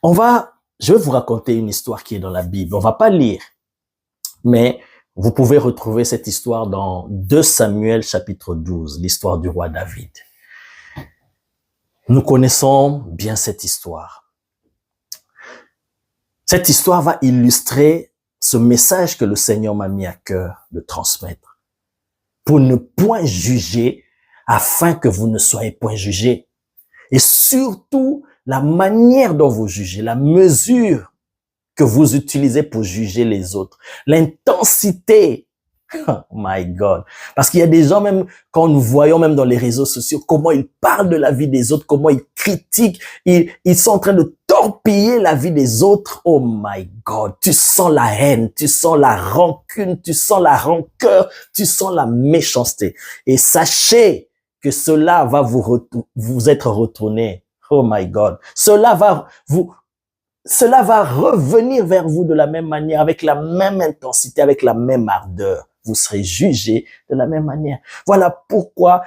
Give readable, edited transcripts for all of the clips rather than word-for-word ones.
Je vais vous raconter une histoire qui est dans la Bible. On va pas lire, mais vous pouvez retrouver cette histoire dans 2 Samuel chapitre 12, l'histoire du roi David. Nous connaissons bien cette histoire. Cette histoire va illustrer ce message que le Seigneur m'a mis à cœur de transmettre. Pour ne point juger, afin que vous ne soyez point jugés. Et surtout, la manière dont vous jugez, la mesure que vous utilisez pour juger les autres, l'intensité. Oh my God. Parce qu'il y a des gens, même quand nous voyons même dans les réseaux sociaux, comment ils parlent de la vie des autres, comment ils critiquent, ils sont en train de torpiller la vie des autres. Oh my God. Tu sens la haine, tu sens la rancune, tu sens la rancœur, tu sens la méchanceté. Et sachez que cela va vous être retourné. Oh my God. Cela va revenir vers vous de la même manière, avec la même intensité, avec la même ardeur. Vous serez jugés de la même manière. Voilà pourquoi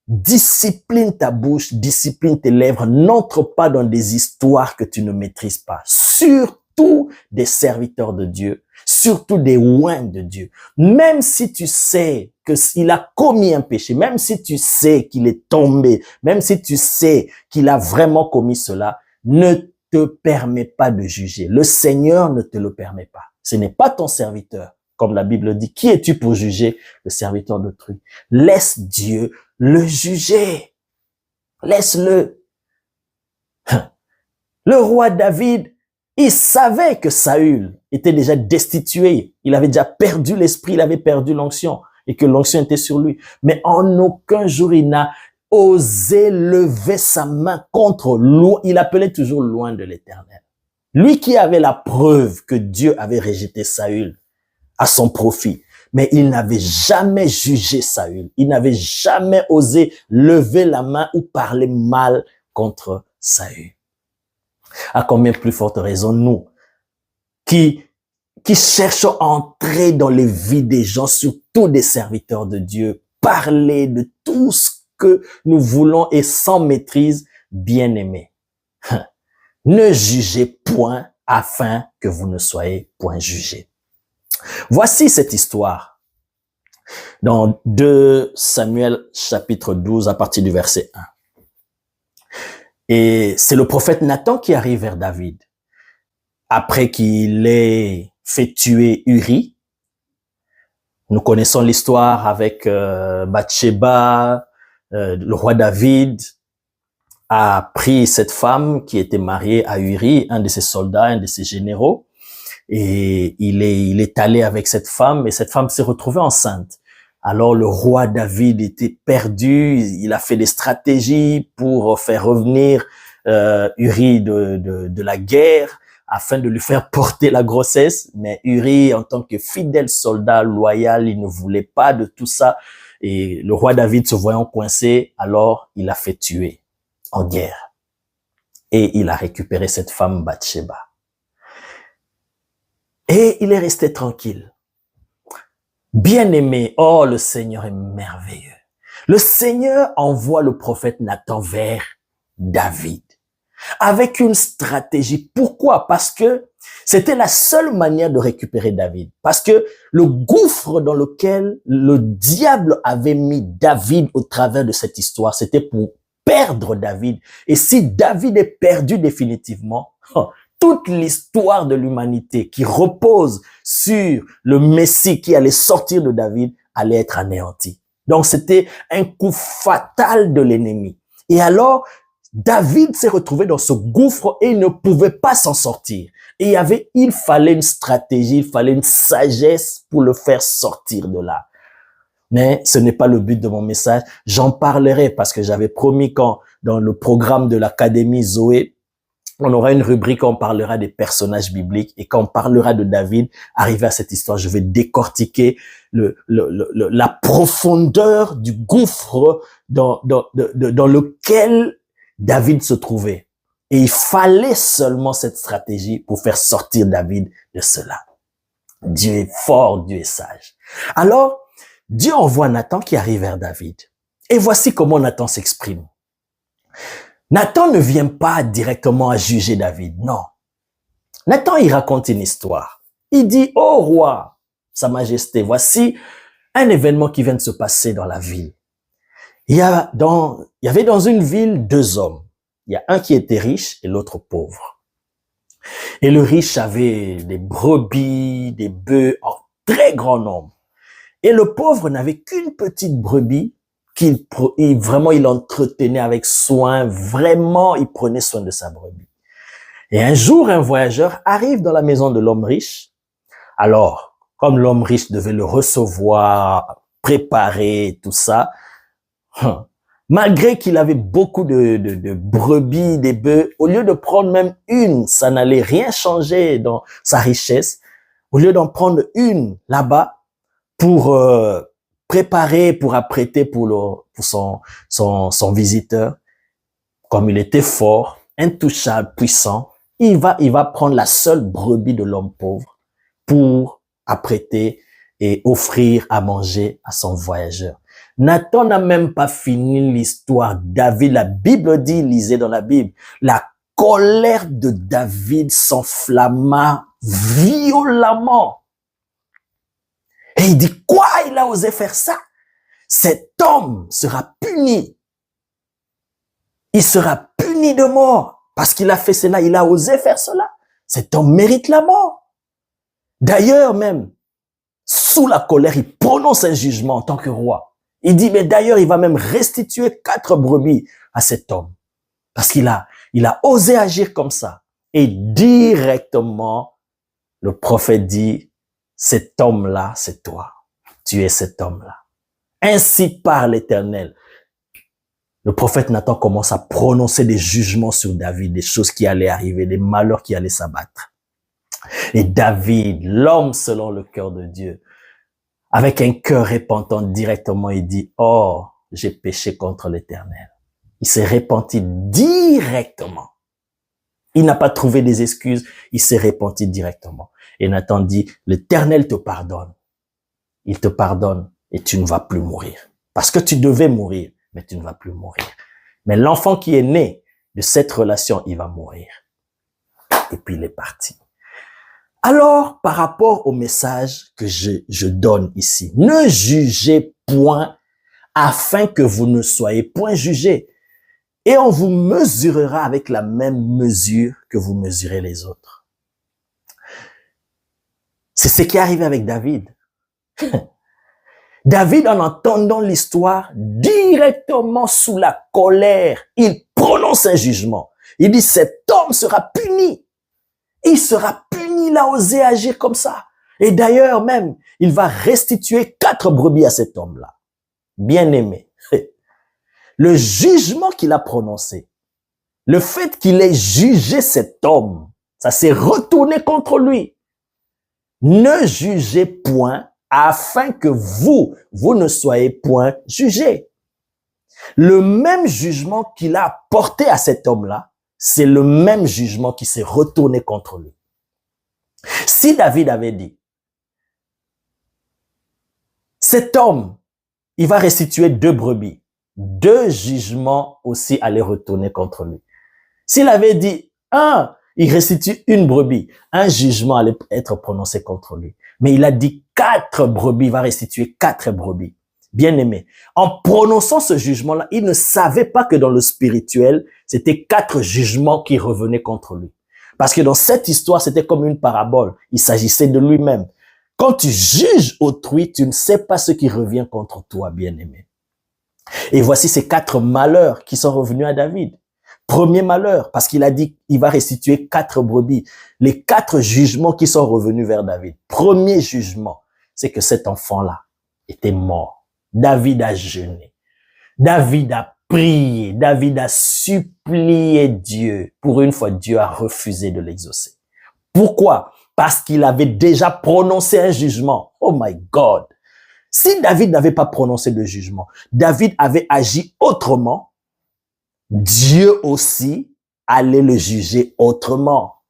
discipline ta bouche, discipline tes lèvres, n'entre pas dans des histoires que tu ne maîtrises pas. Surtout des serviteurs de Dieu, surtout des oints de Dieu. Même si tu sais qu'il a commis un péché, même si tu sais qu'il est tombé, même si tu sais qu'il a vraiment commis cela, ne te permets pas de juger. Le Seigneur ne te le permet pas. Ce n'est pas ton serviteur. Comme la Bible dit, qui es-tu pour juger le serviteur d'autrui? Laisse Dieu le juger. Laisse-le. Le roi David, il savait que Saül était déjà destitué. Il avait déjà perdu l'esprit, il avait perdu l'onction et que l'onction était sur lui. Mais en aucun jour, il n'a osé lever sa main contre loin. Il appelait toujours loin de l'Éternel. Lui qui avait la preuve que Dieu avait rejeté Saül à son profit. Mais il n'avait jamais jugé Saül. Il n'avait jamais osé lever la main ou parler mal contre Saül. À combien plus forte raison, nous, qui cherchons à entrer dans les vies des gens, surtout des serviteurs de Dieu, parler de tout ce que nous voulons et sans maîtrise, bien-aimés. Ne jugez point afin que vous ne soyez point jugés. Voici cette histoire dans 2 Samuel chapitre 12 à partir du verset 1. Et c'est le prophète Nathan qui arrive vers David après qu'il ait fait tuer Uri. Nous connaissons l'histoire avec Bathsheba. Le roi David a pris cette femme qui était mariée à Uri, un de ses soldats, un de ses généraux. Et il est allé avec cette femme et cette femme s'est retrouvée enceinte. Alors le roi David était perdu, il a fait des stratégies pour faire revenir Uri de la guerre afin de lui faire porter la grossesse. Mais Uri, en tant que fidèle soldat loyal, il ne voulait pas de tout ça. Et le roi David, se voyant coincé, alors il a fait tuer en guerre. Et il a récupéré cette femme Bathsheba. Et il est resté tranquille. Bien-aimé, oh, le Seigneur est merveilleux. Le Seigneur envoie le prophète Nathan vers David avec une stratégie. Pourquoi? Parce que c'était la seule manière de récupérer David. Parce que le gouffre dans lequel le diable avait mis David au travers de cette histoire, c'était pour perdre David. Et si David est perdu définitivement, toute l'histoire de l'humanité qui repose sur le Messie qui allait sortir de David allait être anéantie. Donc c'était un coup fatal de l'ennemi. Et alors, David s'est retrouvé dans ce gouffre et il ne pouvait pas s'en sortir. Et il fallait une stratégie, il fallait une sagesse pour le faire sortir de là. Mais ce n'est pas le but de mon message. J'en parlerai parce que j'avais promis dans le programme de l'Académie Zoé, on aura une rubrique où on parlera des personnages bibliques et quand on parlera de David, arrivé à cette histoire, je vais décortiquer la profondeur du gouffre dans lequel David se trouvait. Et il fallait seulement cette stratégie pour faire sortir David de cela. Dieu est fort, Dieu est sage. Alors, Dieu envoie Nathan qui arrive vers David. Et voici comment Nathan s'exprime. Nathan ne vient pas directement à juger David, non. Nathan, il raconte une histoire. Il dit, ô roi, sa majesté, voici un événement qui vient de se passer dans la ville. Il y avait dans une ville 2 hommes. Il y a un qui était riche et l'autre pauvre. Et le riche avait des brebis, des bœufs en très grand nombre. Et le pauvre n'avait qu'une petite brebis qu'il entretenait avec soin. Vraiment, il prenait soin de sa brebis. Et un jour, un voyageur arrive dans la maison de l'homme riche. Alors, comme l'homme riche devait le recevoir, préparer, tout ça, malgré qu'il avait beaucoup de brebis, des bœufs, au lieu de prendre même une, ça n'allait rien changer dans sa richesse. Au lieu d'en prendre une là-bas pour préparer, pour apprêter pour son visiteur, comme il était fort, intouchable, puissant, il va prendre la seule brebis de l'homme pauvre pour apprêter et offrir à manger à son voyageur. Nathan n'a même pas fini l'histoire. David, la Bible dit, lisez dans la Bible, la colère de David s'enflamma violemment. Et il dit, quoi, il a osé faire ça? Cet homme sera puni. Il sera puni de mort parce qu'il a fait cela, il a osé faire cela. Cet homme mérite la mort. D'ailleurs même, sous la colère, il prononce un jugement en tant que roi. Il dit, mais d'ailleurs, il va même restituer 4 brebis à cet homme. Parce qu'il a osé agir comme ça. Et directement, le prophète dit, cet homme-là, c'est toi. Tu es cet homme-là. Ainsi parle l'Éternel. Le prophète Nathan commence à prononcer des jugements sur David, des choses qui allaient arriver, des malheurs qui allaient s'abattre. Et David, l'homme selon le cœur de Dieu, avec un cœur repentant directement, il dit, oh, j'ai péché contre l'Éternel. Il s'est repenti directement. Il n'a pas trouvé des excuses, il s'est repenti directement. Et Nathan dit, l'Éternel te pardonne. Il te pardonne et tu ne vas plus mourir. Parce que tu devais mourir, mais tu ne vas plus mourir. Mais l'enfant qui est né de cette relation, il va mourir. Et puis il est parti. Alors, par rapport au message que je donne ici, ne jugez point afin que vous ne soyez point jugés. Et on vous mesurera avec la même mesure que vous mesurez les autres. C'est ce qui est arrivé avec David. David, en entendant l'histoire, directement sous la colère, il prononce un jugement. Il dit, cet homme sera puni. Il sera puni, il a osé agir comme ça. Et d'ailleurs même, il va restituer 4 brebis à cet homme-là. Bien-aimé. Le jugement qu'il a prononcé, le fait qu'il ait jugé cet homme, ça s'est retourné contre lui. Ne jugez point afin que vous ne soyez point jugés. Le même jugement qu'il a porté à cet homme-là, c'est le même jugement qui s'est retourné contre lui. Si David avait dit, cet homme, il va restituer 2 brebis, 2 jugements aussi allaient retourner contre lui. S'il avait dit, il restitue 1 brebis, un jugement allait être prononcé contre lui. Mais il a dit 4 brebis, il va restituer 4 brebis. Bien aimé, en prononçant ce jugement-là, il ne savait pas que dans le spirituel, c'était 4 jugements qui revenaient contre lui. Parce que dans cette histoire, c'était comme une parabole. Il s'agissait de lui-même. Quand tu juges autrui, tu ne sais pas ce qui revient contre toi, bien aimé. Et voici ces 4 malheurs qui sont revenus à David. Premier malheur, parce qu'il a dit qu'il va restituer 4 brebis. Les 4 jugements qui sont revenus vers David. Premier jugement, c'est que cet enfant-là était mort. David a jeûné. David a prié. David a supplié Dieu. Pour une fois, Dieu a refusé de l'exaucer. Pourquoi? Parce qu'il avait déjà prononcé un jugement. Oh my God! Si David n'avait pas prononcé de jugement, David avait agi autrement, Dieu aussi allait le juger autrement.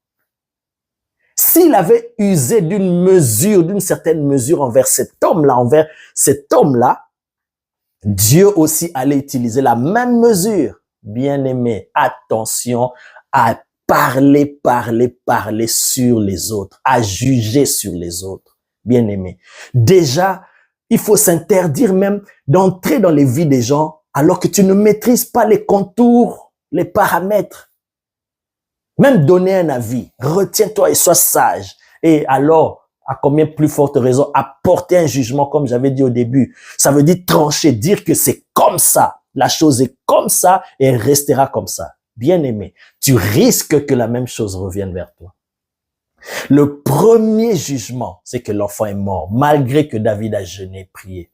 S'il avait usé d'une certaine mesure envers cet homme-là, Dieu aussi allait utiliser la même mesure. Bien-aimé, attention à parler sur les autres, à juger sur les autres. Bien-aimé. Déjà, il faut s'interdire même d'entrer dans les vies des gens alors que tu ne maîtrises pas les contours, les paramètres. Même donner un avis, retiens-toi et sois sage. Et alors, à combien plus forte raison, apporter un jugement, comme j'avais dit au début. Ça veut dire trancher, dire que c'est comme ça. La chose est comme ça et elle restera comme ça. Bien-aimé, tu risques que la même chose revienne vers toi. Le premier jugement, c'est que l'enfant est mort, malgré que David a jeûné et prié.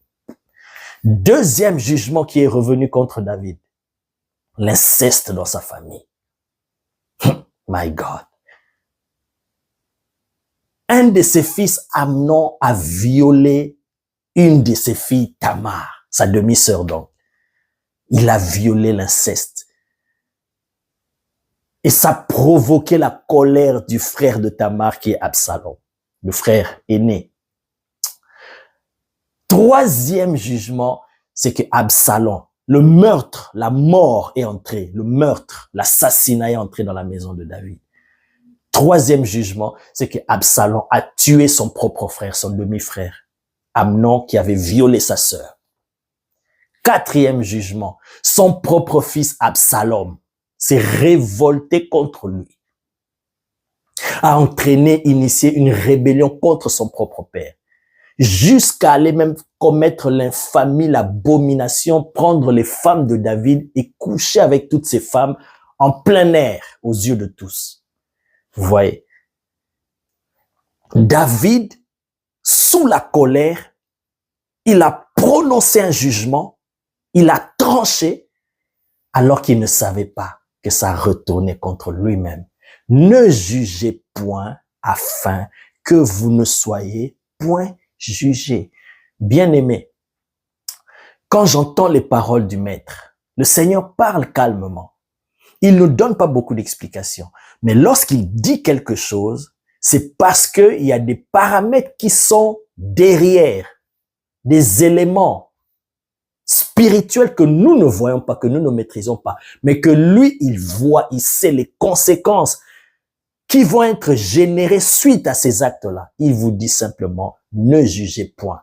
Deuxième jugement qui est revenu contre David, l'inceste dans sa famille. My God. Un de ses fils, Amnon, a violé une de ses filles, Tamar, sa demi-sœur donc. Il a violé l'inceste. Et ça a provoqué la colère du frère de Tamar qui est Absalom, le frère aîné. Troisième jugement, c'est que Absalom, le meurtre, la mort est entrée, le meurtre, l'assassinat est entré dans la maison de David. Troisième jugement, c'est que Absalom a tué son propre frère, son demi-frère, Amnon, qui avait violé sa sœur. Quatrième jugement, son propre fils Absalom s'est révolté contre lui, a entraîné, initié une rébellion contre son propre père, jusqu'à aller même commettre l'infamie, l'abomination, prendre les femmes de David et coucher avec toutes ces femmes en plein air aux yeux de tous. Vous voyez, David, sous la colère, il a prononcé un jugement, il a tranché, alors qu'il ne savait pas que ça retournait contre lui-même. Ne jugez point afin que vous ne soyez point jugés. Bien-aimés, quand j'entends les paroles du Maître, le Seigneur parle calmement. Il ne donne pas beaucoup d'explications. Mais lorsqu'il dit quelque chose, c'est parce qu'il y a des paramètres qui sont derrière, des éléments spirituels que nous ne voyons pas, que nous ne maîtrisons pas, mais que lui, il voit, il sait les conséquences qui vont être générées suite à ces actes-là. Il vous dit simplement, ne jugez point,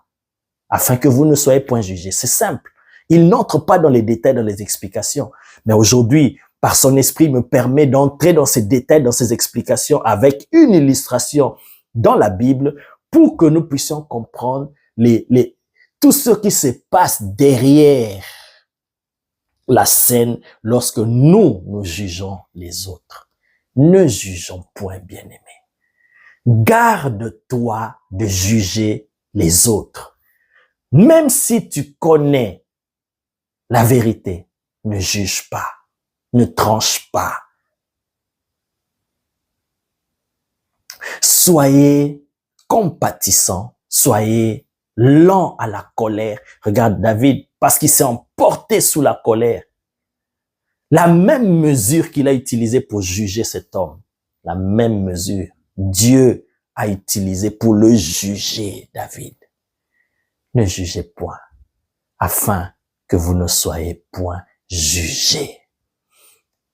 afin que vous ne soyez point jugés. C'est simple. Il n'entre pas dans les détails, dans les explications. Mais aujourd'hui, par son esprit, me permet d'entrer dans ces détails, dans ces explications avec une illustration dans la Bible pour que nous puissions comprendre tout ce qui se passe derrière la scène lorsque nous jugeons les autres. Ne jugeons point, bien-aimés. Garde-toi de juger les autres. Même si tu connais la vérité, ne juge pas. Ne tranche pas. Soyez compatissants, soyez lents à la colère. Regarde David, parce qu'il s'est emporté sous la colère. La même mesure qu'il a utilisée pour juger cet homme, la même mesure, Dieu a utilisé pour le juger, David. Ne jugez point, afin que vous ne soyez point jugés.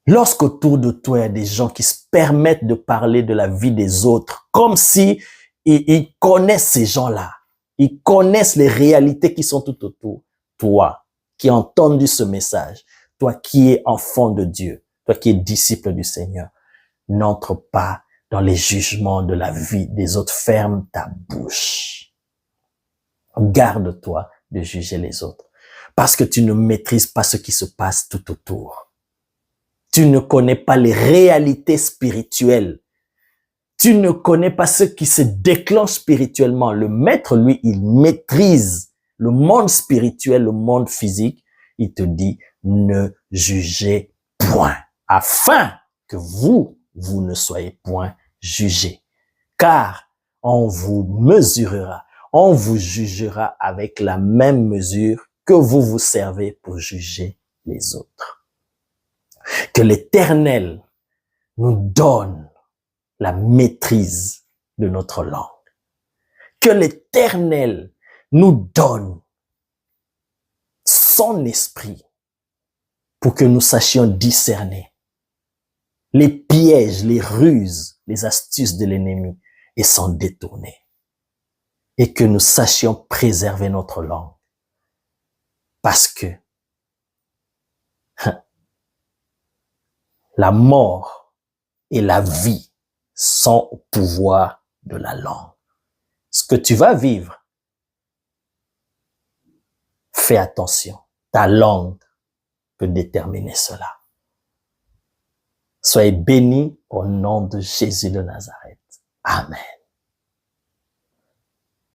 Lorsqu'autour de toi, il y a des gens qui se permettent de parler de la vie des autres, comme si ils connaissent ces gens-là, ils connaissent les réalités qui sont tout autour. Toi, qui as entendu ce message, toi qui es enfant de Dieu, toi qui es disciple du Seigneur, n'entre pas dans les jugements de la vie des autres. Ferme ta bouche. Garde-toi de juger les autres, parce que tu ne maîtrises pas ce qui se passe tout autour. Tu ne connais pas les réalités spirituelles. Tu ne connais pas ce qui se déclenche spirituellement. Le Maître, lui, il maîtrise le monde spirituel, le monde physique. Il te dit, ne jugez point, afin que vous ne soyez point jugés. Car on vous mesurera, on vous jugera avec la même mesure que vous vous servez pour juger les autres. Que l'Éternel nous donne la maîtrise de notre langue. Que l'Éternel nous donne son esprit pour que nous sachions discerner les pièges, les ruses, les astuces de l'ennemi et s'en détourner. Et que nous sachions préserver notre langue. Parce que la mort et la vie sont au pouvoir de la langue. Ce que tu vas vivre, fais attention. Ta langue peut déterminer cela. Soyez bénis au nom de Jésus de Nazareth. Amen.